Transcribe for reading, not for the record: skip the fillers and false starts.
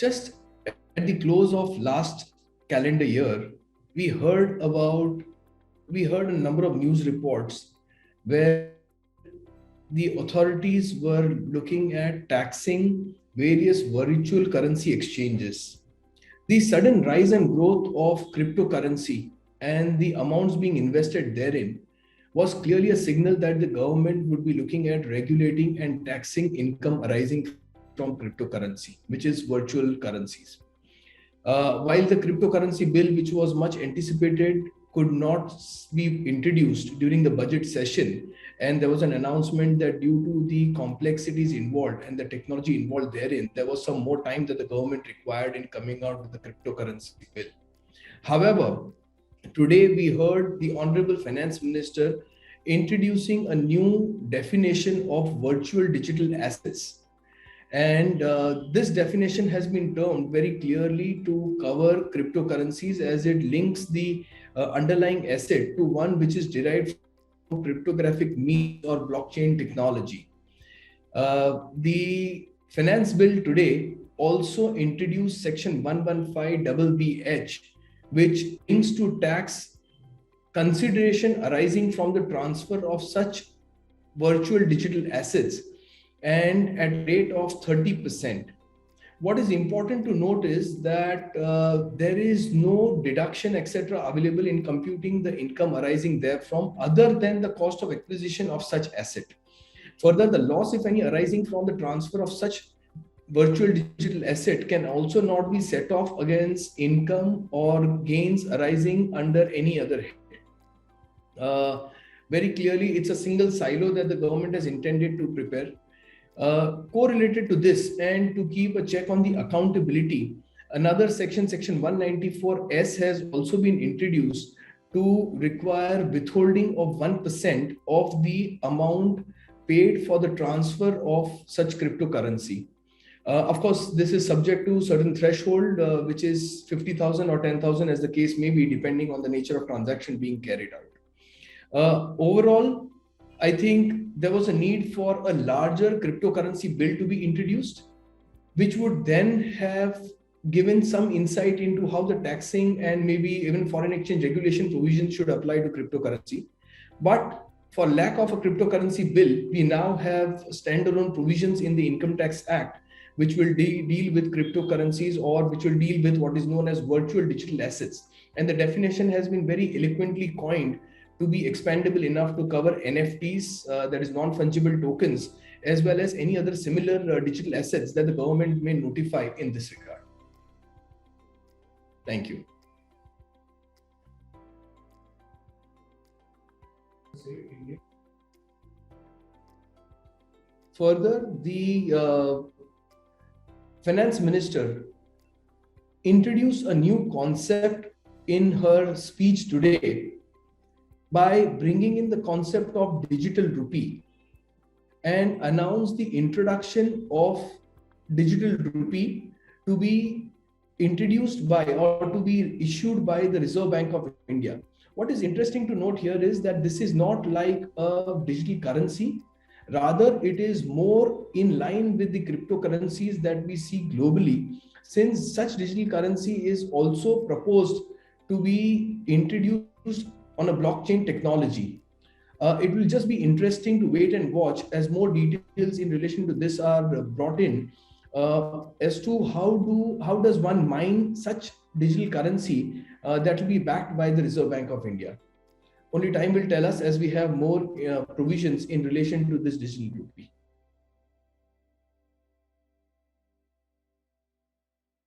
just at the close of last calendar year, we heard about we heard a number of news reports where the authorities were looking at taxing various virtual currency exchanges. The sudden rise and growth of cryptocurrency and the amounts being invested therein was clearly a signal that the government would be looking at regulating and taxing income arising from cryptocurrency, which is virtual currencies. While the cryptocurrency bill, which was much anticipated, could not be introduced during the budget session, and there was an announcement that due to the complexities involved and the technology involved therein, there was some more time that the government required in coming out with the cryptocurrency bill. However, today we heard the Honorable Finance Minister introducing a new definition of virtual digital assets, and this definition has been termed very clearly to cover cryptocurrencies as it links the underlying asset to one which is derived from cryptographic means or blockchain technology. The finance bill today also introduced section 115BBH, which aims to tax consideration arising from the transfer of such virtual digital assets and at a rate of 30%. What is important to note is that there is no deduction, etc., available in computing the income arising therefrom other than the cost of acquisition of such asset. Further, the loss, if any, arising from the transfer of such virtual digital asset can also not be set off against income or gains arising under any other head. Very clearly, it's a single silo that the government has intended to prepare. Correlated to this, and to keep a check on the accountability, another section, section 194S, has also been introduced to require withholding of 1% of the amount paid for the transfer of such cryptocurrency. Of course, this is subject to certain threshold, which is 50,000 or 10,000 as the case may be, depending on the nature of transaction being carried out. Overall, I think there was a need for a larger cryptocurrency bill to be introduced, which would then have given some insight into how the taxing and maybe even foreign exchange regulation provisions should apply to cryptocurrency. But for lack of a cryptocurrency bill, we now have standalone provisions in the Income Tax Act, which will deal with cryptocurrencies, or which will deal with what is known as virtual digital assets. And the definition has been very eloquently coined to be expandable enough to cover NFTs, that is non-fungible tokens, as well as any other similar digital assets that the government may notify in this regard. Thank you. Further, the Finance Minister introduced a new concept in her speech today by bringing in the concept of digital rupee and announced the introduction of digital rupee to be introduced by or to be issued by the Reserve Bank of India. What is interesting to note here is that this is not like a digital currency. Rather, it is more in line with the cryptocurrencies that we see globally, since such digital currency is also proposed to be introduced on a blockchain technology. It will just be interesting to wait and watch as more details in relation to this are brought in, as to how does one mine such digital currency that will be backed by the Reserve Bank of India. Only time will tell us as we have more provisions in relation to this digital rupee.